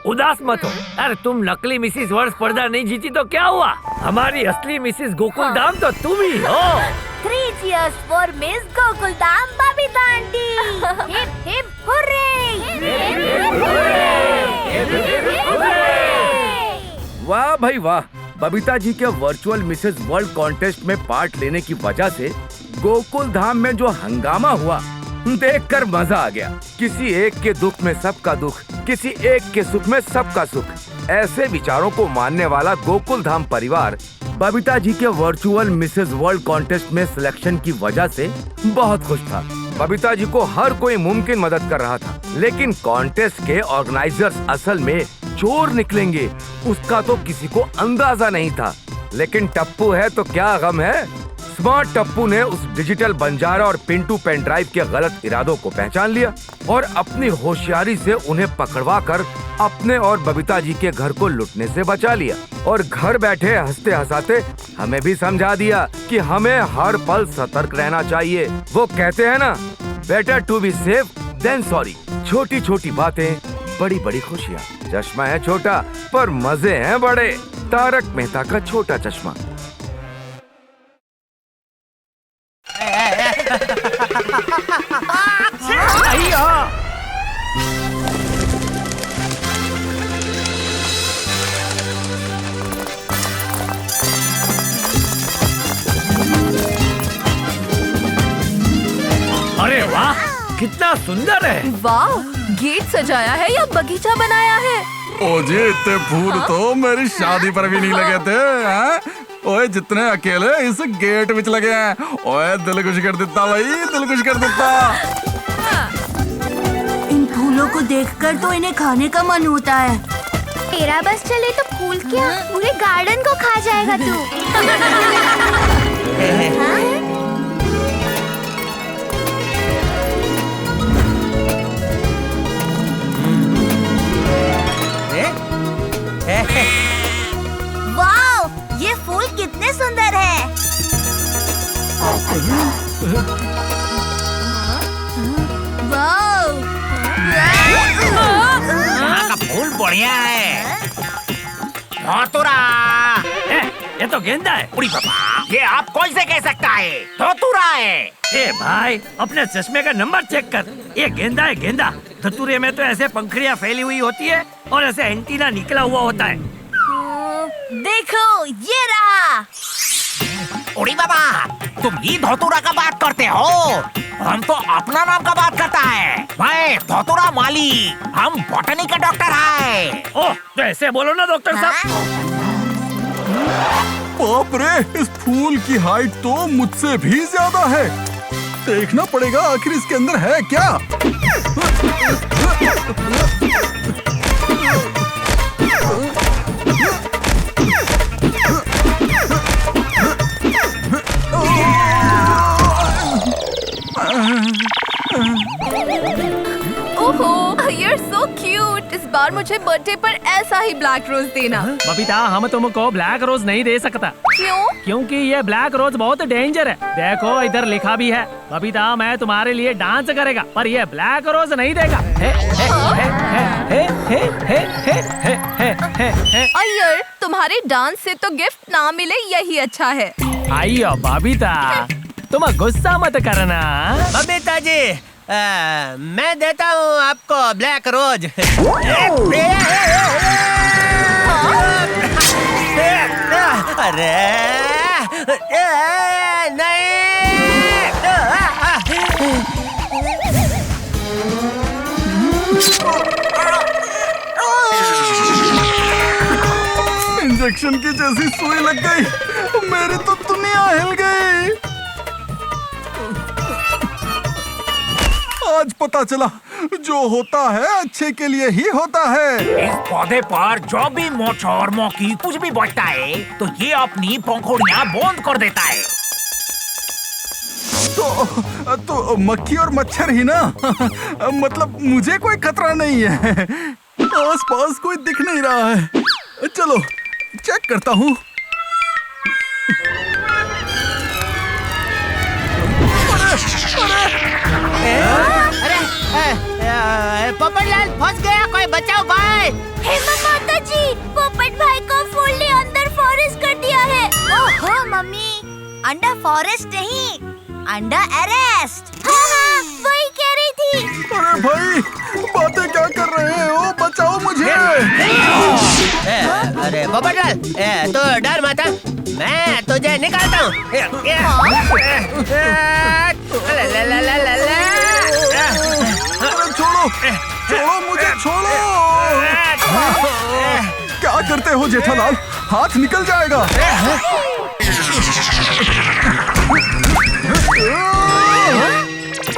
उदास मत हो। अरे तुम नकली मिसिस वर्ल्ड स्पर्धा नहीं जीती तो क्या हुआ? हमारी असली मिसिस गोकुल धाम तो तुम ही हो। 3 cheers for Miss Gokuldham Babita aunty. Hip hip hurray. वाह भाई वाह, बबीता जी के वर्चुअल मिसेस वर्ल्ड कॉन्टेस्ट में पार्ट लेने की वजह से गोकुल धाम में जो हंगामा हुआ, देखकर मजा आ गया। किसी एक के दुख में सबका दुख, किसी एक के सुख में सबका सुख। ऐसे विचारों को मानने वाला गोकुल धाम परिवार बबीता जी के वर्चुअल मिसेस वर्ल्ड कॉन्टेस्ट में सिलेक्शन की वजह से बहुत खुश था। बबीता जी को हर कोई मुमकिन मदद कर रहा था, लेकिन कॉन्टेस्ट के ऑर्गेनाइजर्स असल में चोर निकलेंगे उसका तो किसी को अंदाजा नहीं था। लेकिन टप्पू है तो क्या गम है, स्मार्ट टप्पू ने उस डिजिटल बंजारा और पिंटू पेन ड्राइव के गलत इरादों को पहचान लिया और अपनी होशियारी से उन्हें पकड़वाकर अपने और बबीता जी के घर को लुटने से बचा लिया और घर बैठे हंसते हंसाते हमें भी समझा दिया कि हमें हर पल सतर्क रहना चाहिए। वो कहते हैं ना, better to be safe than sorry. छोटी छोटी बातें, बड़ी बड़ी खुशियाँ। चश्मा है छोटा पर मजे हैं बड़े। तारक मेहता का छोटा चश्मा। अरे वाह, कितना सुंदर है। वाह, गेट सजाया है या बगीचा बनाया है? ओ जी, इतने फूल तो मेरी शादी पर भी नहीं लगे थे। हैं? ओए जितने अकेले इस गेट विच लगे हैं। ओए दिल खुश कर देता भाई, दिल खुश कर देता। इन फूलों को देखकर तो इन्हें खाने का मन होता है। तेरा बस चले तो फूल क्या पूरे गार्डन को खा जाएगा तू। वाह, ये फूल कितने सुंदर है। वाह, यहाँ का फूल बढ़िया है। धोतुरा, ये तो गेंदा है। उड़ी बाबा, ये आप कौन से कह सकता है? धोतुरा है। ए भाई, अपने चश्मे का नंबर चेक कर। ये गेंदा है, गेंदा। धतूरे में तो ऐसे पंखुड़ियाँ फैली हुई होती है और ऐसे एंटीना निकला हुआ होता है। देखो ये रहा। उड़ी बाबा, तुम ही धोतुरा का बात करते हो? हम तो अपना नाम का बात करता है। मैं धोतुरा माली, हम बॉटनी के डॉक्टर हैं। ओह, तो ऐसे बोलो ना डॉक्टर साहब। बाप रे, इस फूल की हाइट तो मुझसे भी ज्यादा है। देखना पड़ेगा आखिर इसके अंदर है क्या। ओहो, you're so cute। इस बार मुझे बर्थडे पर ऐसा ही ब्लैक रोज देना। बबीता, हम तुमको ब्लैक रोज नहीं दे सकता। क्यों? क्योंकि ये ब्लैक रोज बहुत डेंजर है। देखो इधर लिखा भी है, बबीता मैं तुम्हारे लिए डांस करेगा पर ये ब्लैक रोज नहीं देगा। अय्यर, तुम्हारे डांस से तो गिफ्ट ना मिले यही अच्छा है। आइयो बबीता, तुम गुस्सा मत करना। बबीता जी, मैं देता हूँ आपको ब्लैक रोज। अरे नहीं। इंजेक्शन की जैसी सुई लग गई, मेरी तो दुनिया हिल गई। आज पता चला, जो होता है अच्छे के लिए ही होता है। इस पौधे पर जो भी मोचर मौकी कुछ भी बढ़ता है तो ये अपनी पंखुड़ियाँ बंद कर देता है। तो मक्खी और मच्छर ही ना। मतलब मुझे कोई खतरा नहीं है। आसपास कोई दिख नहीं रहा है। चलो चेक करता हूँ। अरे पोपटलाल फंस गया, कोई बचाओ भाई। हे माता जी, पोपट भाई को फूल ने अंदर फॉरेस्ट कर दिया है। ओहो मम्मी, अंडर फॉरेस्ट नहीं, अंडर अरेस्ट। हाँ, वही कह रही थी। अरे भाई, बातें क्या कर रहे हो? बचाओ मुझे। अरे पोपटलाल, तो डर मत, मैं तुझे निकालता हूँ। छोड़ो, छोड़ो मुझे, छोड़ो। क्या करते हो जेठालाल? हाथ निकल जाएगा।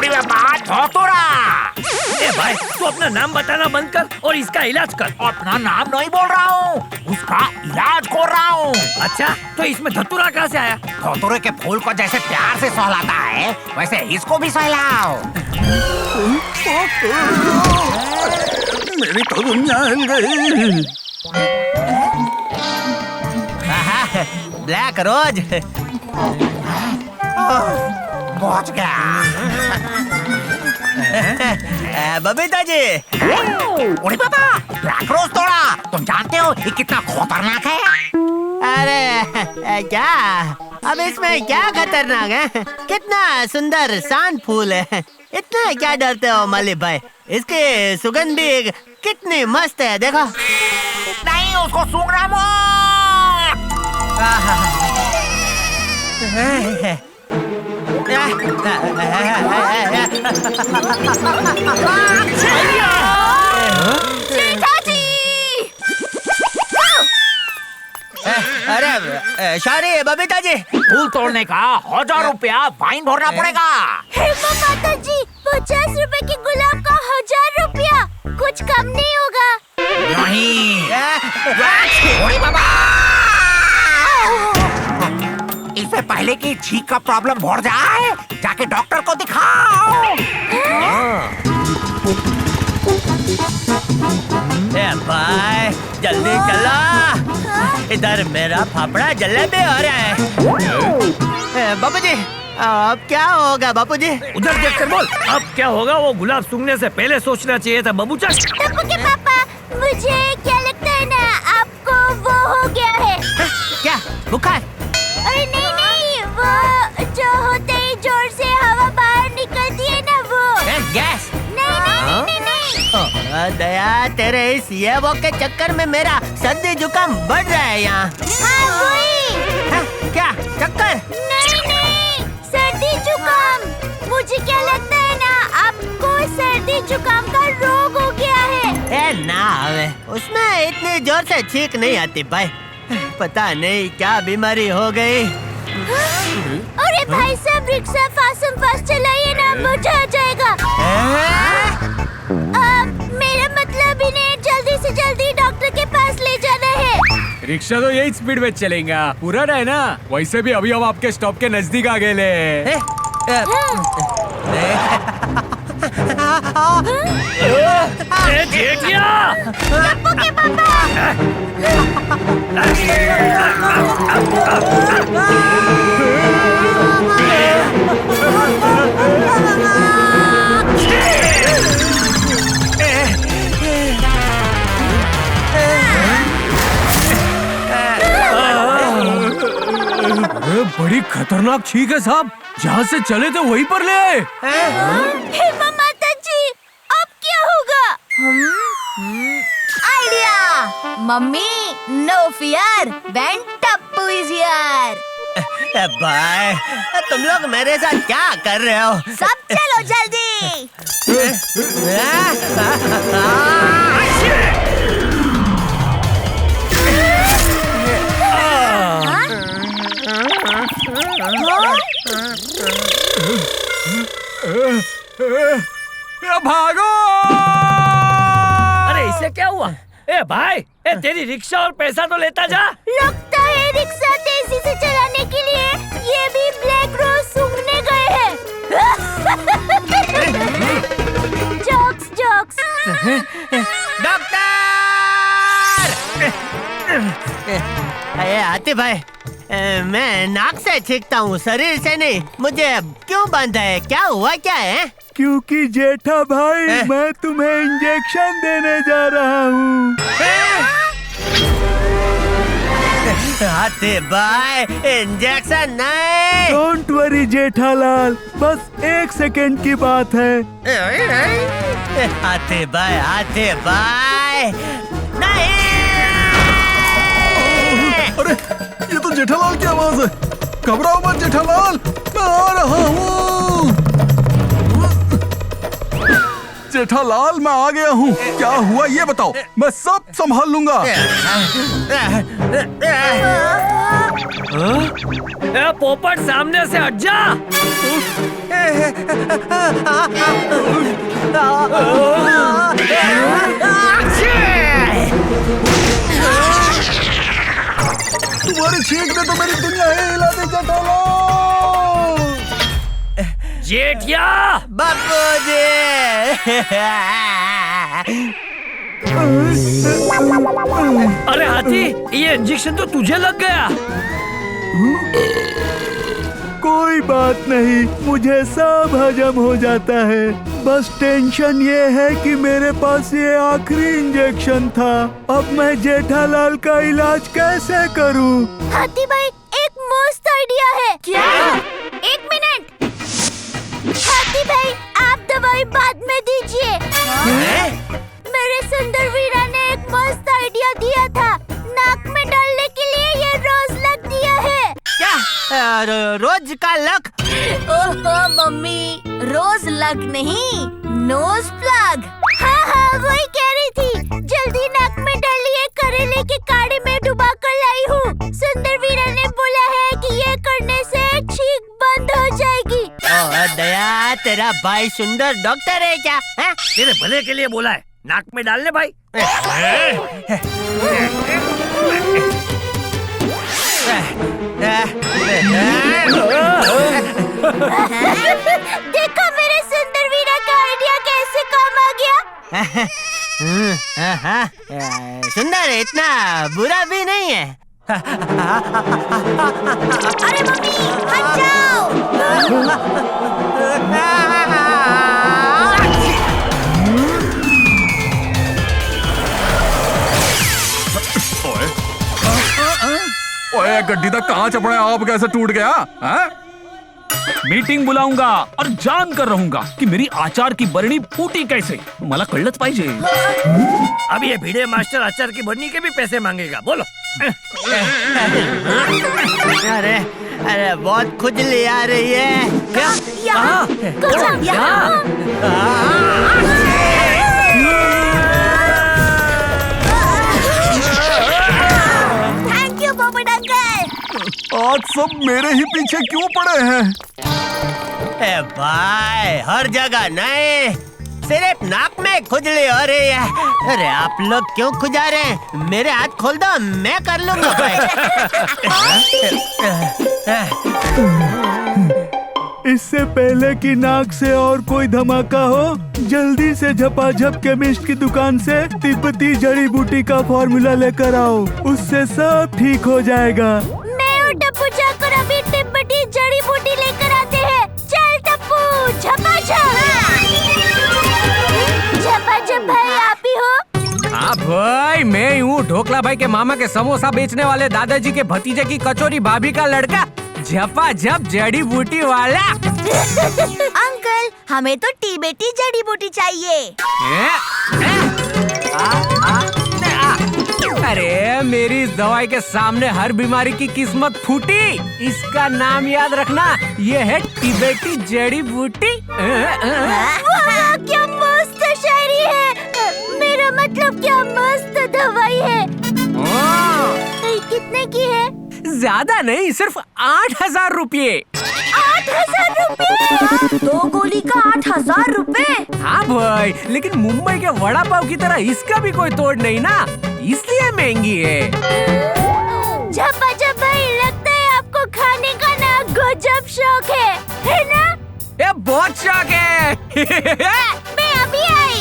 खोपड़ी में बात धतूरा। ए भाई तू अपना नाम बताना बंद कर और इसका इलाज कर। अपना नाम नहीं बोल रहा हूँ, उसका इलाज कर रहा हूँ। अच्छा तो इसमें धतूरा कहाँ से आया? धतूरे के फूल को जैसे प्यार से सहलाता है वैसे इसको भी सहलाओ। मेरी तो दुनिया हिल गई। ब्लैक रोज पहुंच गया। बबीता जी। अरे बाबा, ब्लैक रोज तोड़ा। तुम जानते हो ये कितना खतरनाक है? अरे क्या अब इसमें क्या खतरनाक है? कितना सुंदर शांत फूल है, इतना क्या डरते हो मलिक भाई? इसकी सुगंध भी कितनी मस्त है, देखो। नहीं, उसको सूंघना मत। अरे सॉरी बबीता जी, फूल तोड़ने का 1000 रुपया फाइन भरना पड़ेगा। हेमा माता जी, 50 रुपए के गुलाब का 1000 रुपया, कुछ कम नहीं होगा? नहीं। अरे बाबा, इससे पहले कि छींक का प्रॉब्लम बढ़ जाए जाके डॉक्टर को दिखाओ। भाई जल्दी चलो, इधर मेरा फाफड़ा जलेबी हो रहा है। बापू जी अब क्या होगा? बापू जी उधर देख कर बोल, अब क्या होगा? वो गुलाब सूंघने से पहले सोचना चाहिए था बाबू चल। टप्पू के पापा, मुझे क्या लगता है ना, आपको वो हो गया है। क्या बुखार? अरे नहीं नहीं, वो जो होते ही जोर से हवा बाहर निकलती है ना, वो गैस? नहीं नहीं नहीं नहीं। दया, तेरे इस ये वो के चक्कर में मेरा सर्दी जुकाम बढ़ रहा है यहाँ। हाँ वही। क्या चक्कर? नहीं नहीं, सर्दी जुकाम। मुझे क्या लगता है ना, आपको सर्दी जुकाम का रोग हो गया है। ए ना हवे, उसमें इतनी जोर से छींक नहीं आती भाई, पता नहीं क्या बीमारी हो गई। अरे भाई साहब, रिक्शा फास्ट फास्ट चलाइए ना, मजा आ जाएगा। मेरा मतलब इन्हें जल्दी से जल्दी डॉक्टर के पास ले जाना है। रिक्शा तो यही स्पीड में चलेगा, पूरा है ना। वैसे भी अभी हम आपके स्टॉप के नजदीक आ गए ले। टप्पू के पापा। बड़ी खतरनाक छींक है साहब, जहाँ से चले थे वहीं पर ले आए। हेमा माता जी, अब क्या होगा? Idea mummy, no fear, when Tappu is here. भाई तुम लोग मेरे साथ क्या कर रहे हो? सब चलो जल्दी। भागो! अरे इसे क्या हुआ? ए भाई, ए तेरी रिक्शा और पैसा तो लेता जा। लगता है रिक्शा तेजी से चलाने के लिए ये भी ब्लैक रोज सूंघने गए हैं। Jokes jokes. डॉक्टर! आतिफ भाई, मैं नाक से छींकता हूँ, शरीर से नहीं। मुझे क्यों बंद है? क्या हुआ? क्या है? क्योंकि जेठा भाई, मैं तुम्हें इंजेक्शन देने जा रहा हूँ। आतिफ भाई, इंजेक्शन नहीं। डोंट वरी जेठालाल, बस 1 सेकंड की बात है। आतिफ भाई, नहीं। अरे ये तो जेठालाल की आवाज है। घबराओ मत जेठालाल, मैं आ रहा हूँ। जेठालाल, मैं आ गया हूँ। क्या हुआ ये बताओ, मैं सब संभाल लूंगा। ए पोपट सामने से हट जा। तुम्हारी छींक ने तो मेरी दुनिया ही हिला दी जेठालाल। जेठिया बापूजी। अरे हाथी, ये इंजेक्शन तो तुझे लग गया। कोई बात नहीं, मुझे सब हजम हो जाता है। बस टेंशन ये है कि मेरे पास ये आखिरी इंजेक्शन था। अब मैं जेठालाल का इलाज कैसे करूं? हाथी भाई, एक मस्त आइडिया है। क्या? एक मिनट। हाथी भाई, आप दवाई बाद में दीजिए। मेरे सुंदर वीरा ने एक मस्त आइडिया दिया था। नाक में डालने के लिए ये रोज लग दिया है। क्या? रोज का लक? ओहो मम्मी, रोज लग नहीं, नोज प्लग। हाँ, वही कह रही थी। जल्दी नाक में डालिए, करेले के काढ़े में डुबा कर लाई हूँ। सुंदर वीरा ने बोला है कि ये करने से छींक बंद हो जाएगी। दया, तेरा भाई सुंदर डॉक्टर है क्या? तेरे भले के लिए बोला है, नाक में डालने भाई। देखो मेरे सुंदर वीरा का आइडिया कैसे काम आ गया। सुंदर इतना बुरा भी नहीं है। अरे मम्मी, हट जाओ। ओए गड्डी तक कहाँ चपड़ा है, आप कैसे टूट गया? मीटिंग बुलाऊंगा और जान कर रहूंगा कि मेरी आचार की बरणी फूटी कैसे। मला कळलंच पाहिजे। अब ये भिड़े मास्टर आचार की बरनी के भी पैसे मांगेगा। बोलो। अरे अरे बहुत खुजली आ रही है। क्या? यहाँ, थैंक यू पोपट अंकल। आज सब मेरे ही पीछे क्यों पड़े हैं? ए भाई, हर जगह नहीं, सिर्फ नाक में खुजली हो रही है। अरे आप लोग क्यों खुजा रहे हैं? मेरे हाथ खोल दो, मैं कर लूंगा भाई। इससे पहले कि नाक से और कोई धमाका हो, जल्दी से झपाझप केमिस्ट की दुकान से तिब्बती जड़ी बूटी का फॉर्मूला लेकर आओ। उससे सब ठीक हो जाएगा। मैं और टप्पू जाकर अभी तिब्बती जड़ी बूटी लेकर आते हैं। चल टप्पू, झपाझप। झपाझप भाई, आप ही हो? हाँ भाई, मैं हूँ ढोकला भाई के मामा के समोसा बेचने वाले दादाजी के भतीजे की कचौरी भाभी का लड़का, झपाझप जड़ी बूटी वाला। अंकल, हमें तो तिब्बती जड़ी बूटी चाहिए। अरे मेरी दवाई के सामने हर बीमारी की किस्मत फूटी। इसका नाम याद रखना, ये है तिब्बती जड़ी बूटी। वाह, क्या मस्त शायरी है। मेरा मतलब क्या मस्त दवाई है। कितने की है? ज्यादा नहीं, सिर्फ 8,000 रुपये। 8,000 रुपये? 2 गोली का 8,000 रुपए? हाँ भाई, लेकिन मुंबई के वड़ा पाव की तरह इसका भी कोई तोड़ नहीं ना, इसलिए महंगी है। झपाझप भाई, लगता है आपको खाने का ना गजब शौक है ना? ये बहुत शौक है। मैं अभी आई।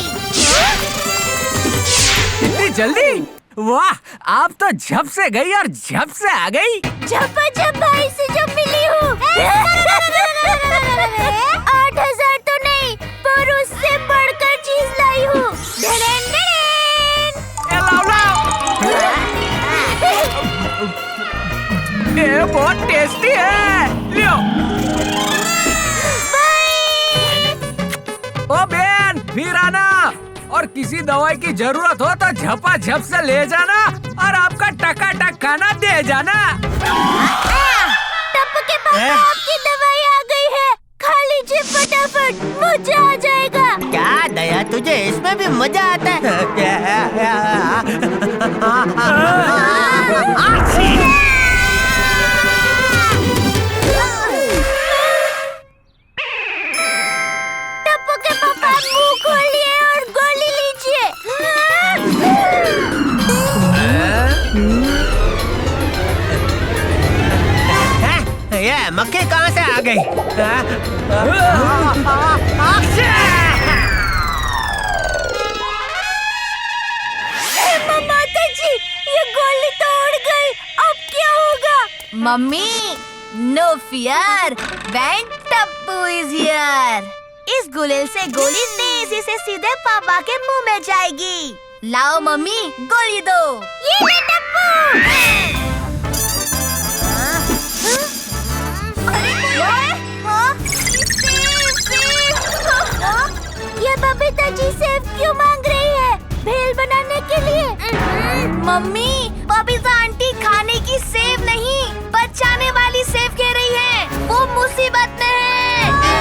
इतनी जल्दी? वाह, आप तो झप से गई और झप से आ गई। झपाझप भाई से जो मिली हूँ। 8,000 तो नहीं, पर उससे बढ़कर चीज लाई हूँ। ये बहुत टेस्टी है, लियो। ओ बहन, फिर आना, और किसी दवाई की जरूरत हो तो झपाझप से ले जाना और आपका टकाटक खाना दे जाना। टप्पू के पापा, आपकी दवाई आ गई है, खा लीजिए फटाफट, मजा आ जाएगा। क्या दया, तुझे इसमें भी मजा आता है? ये मक्खी कहाँ से आ गई? माता जी, ये गोली तो उड़ गई, अब क्या होगा? Mummy, no fear, when Tappu is here. इस गुलेल से गोली तेजी से सीधे पापा के मुंह में जाएगी। लाओ मम्मी, गोली दो। ये ले टप्पू। ये बबीता जी सेव क्यों मांग रही है? भेल बनाने के लिए? मम्मी, बबीता आंटी खाने की सेव नहीं, बचाने वाली सेव कह रही है। वो मुसीबत में है।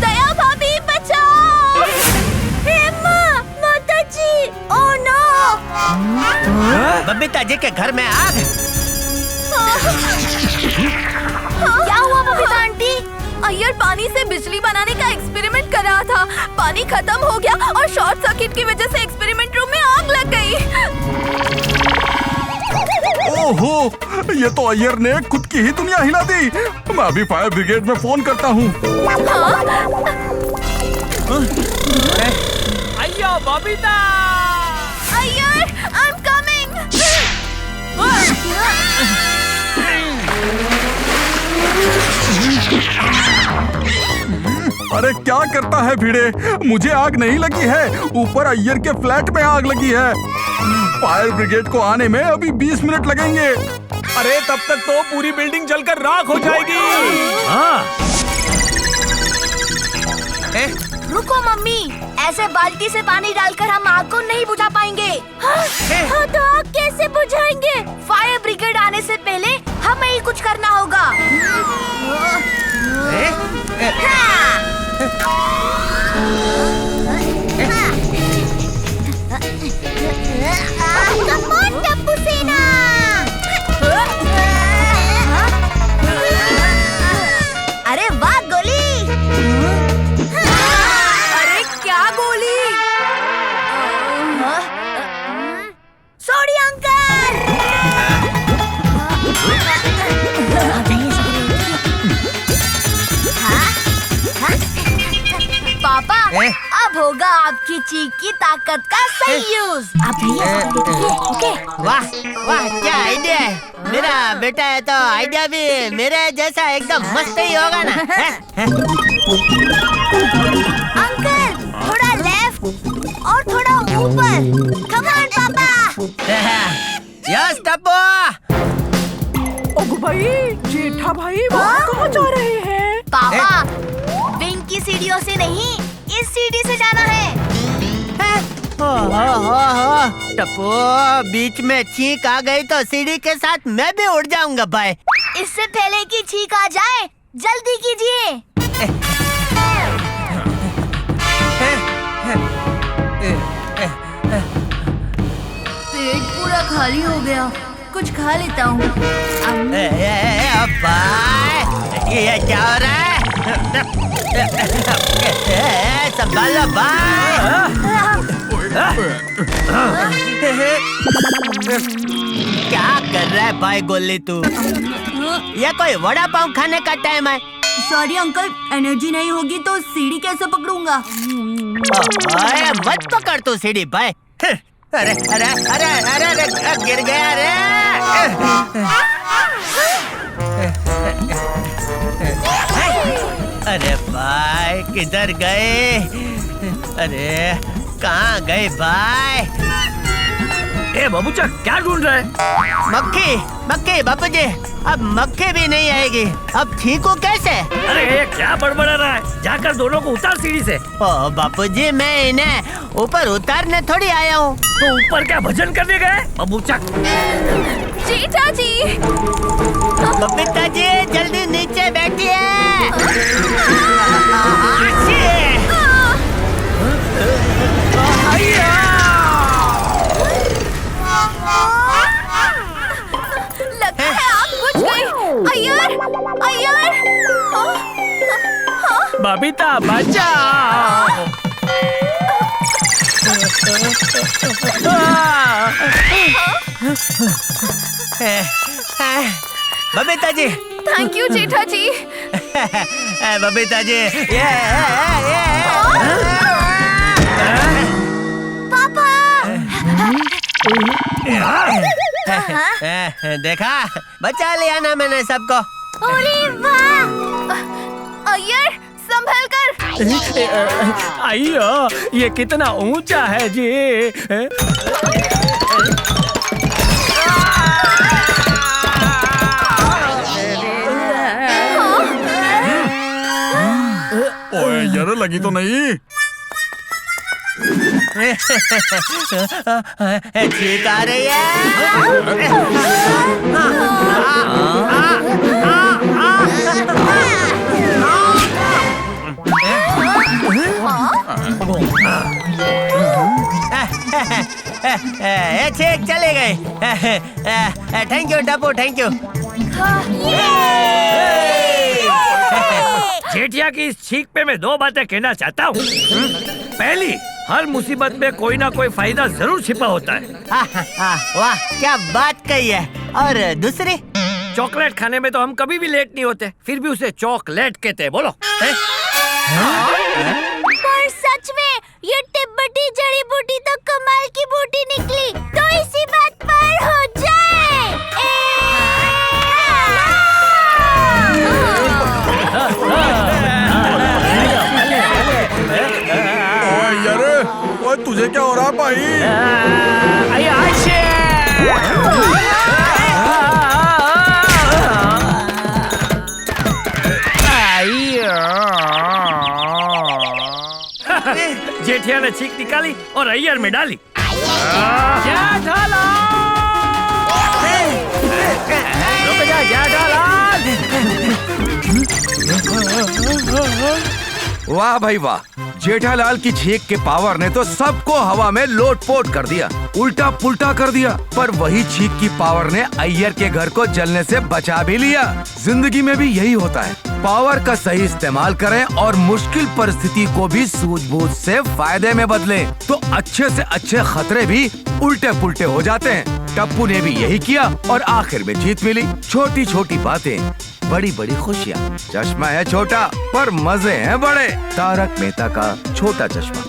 दया भाभी बचाओ! हेमा, माता जी, ओह नो! बबीता जी के घर में आग। क्या हुआ बबीता आंटी? अय्यर पानी से बिजली बनाने का एक्सपेरिमेंट कर रहा था। पानी खत्म हो गया और शॉर्ट सर्किट की वजह से एक्सपेरिमेंट रूम में आग लग गई। ओहो, ये तो अय्यर ने खुद की ही दुनिया हिला दी। मैं अभी फायर ब्रिगेड में फोन करता हूँ। अय्यो Babita! Iyer, I am coming. अरे क्या करता है भिड़े, मुझे आग नहीं लगी है, ऊपर अय्यर के फ्लैट में आग लगी है। फायर ब्रिगेड को आने में अभी 20 मिनट लगेंगे। अरे तब तक तो पूरी बिल्डिंग जलकर राख हो जाएगी। रुको मम्मी, ऐसे बाल्टी से पानी डालकर हम आग को नहीं बुझा पाएंगे। हाँ, तो आग कैसे बुझाएंगे? फायर ब्रिगेड आने से पहले हमें ही कुछ करना होगा। Come on, टप्पू सेना! अरे वाह गोली! अरे क्या गोली? सोडी अंकल! पापा, अब होगा आपकी चीख की ताकत का सही यूज। आप ओके? वाह वाह, क्या आइडिया है। मेरा बेटा है तो आइडिया भी मेरे जैसा एकदम मस्त ही होगा ना। अंकल, थोड़ा लेफ्ट और थोड़ा ऊपर। कम ऑन पापा। यस टप्पू। ओगो भाई, जेठा भाई वहाँ कहाँ जा रहे हैं? पापा, विंग की सीढ़ियों से नहीं, इस सीढ़ी से जाना है। टप्पू, बीच में छींक आ गई तो सीढ़ी के साथ मैं भी उड़ जाऊंगा भाई। इससे पहले कि छींक आ जाए, जल्दी कीजिए। पेट पूरा खाली हो गया, कुछ खा लेता हूँ। भाई, ये क्या हो रहा है? संभालो भाई। क्या कर रहा है भाई गोली तू? ये कोई वड़ा पाव खाने का टाइम है। सॉरी अंकल, एनर्जी नहीं होगी तो सीढ़ी कैसे पकड़ूंगा? अरे मत पकड़ तू सीढ़ी भाई। अरे अरे अरे अरे अरे गिर गया रे। अरे भाई किधर गए? अरे कहाँ गए भाई? ए बबूचा, क्या ढूंढ रहा है? मक्खी मक्खी बापू जी, अब मक्खी भी नहीं आएगी, अब छींकू कैसे? अरे ये क्या बड़बड़ा रहा है? जाकर दोनों को उतार सीढ़ी से। ओ बापू जी, मैं इन्हें ऊपर उतारने थोड़ी आया हूँ। तो ऊपर क्या भजन करने गए बबूचा? जेठा जी, बबीता जी जल्दी नीचे बैठिए। लगता है आग बुझ गई। अय्यर, अय्यर! बबीता बचाओ! बबीता जी। थैंक यू जेठा जी। बबीता जी, पापा। देखा, बचा लिया ना मैंने सबको। अरे वाह। अय्यर संभल कर। आइयो, ये कितना ऊंचा है जी। ओए यार, लगी तो नहीं? ठीक आ रही है। ठीक चले गए। Thank you Tappu, thank you. Jethiya की इस छींक पे मैं 2 बातें कहना चाहता हूँ। पहली, हर मुसीबत में कोई ना कोई फायदा जरूर छिपा होता है। वाह, क्या बात कही है। और दूसरी, चॉकलेट खाने में तो हम कभी भी लेट नहीं होते, फिर भी उसे चॉकलेट कहते हैं। बोलो। पर सच में ये तिब्बती जड़ी बूटी तो कमाल की बूटी निकली। तो इसी बात पर हो जाए। यार, ओए तुझे क्या हो रहा भाई? जेठिया ने छींक निकाली और अय्यर में डाली। वाह भाई वाह, जेठालाल की छींक के पावर ने तो सबको हवा में लोटपोट कर दिया, उल्टा पुल्टा कर दिया। पर वही छींक की पावर ने अय्यर के घर को जलने से बचा भी लिया। जिंदगी में भी यही होता है, पावर का सही इस्तेमाल करें और मुश्किल परिस्थिति को भी सूझबूझ से फायदे में बदलें, तो अच्छे से अच्छे खतरे भी उल्टे पुल्टे हो जाते हैं। टप्पू ने भी यही किया और आखिर में जीत मिली। छोटी छोटी बातें, बड़ी बड़ी खुशियाँ। चश्मा है छोटा पर मजे हैं बड़े। तारक मेहता का छोटा चश्मा।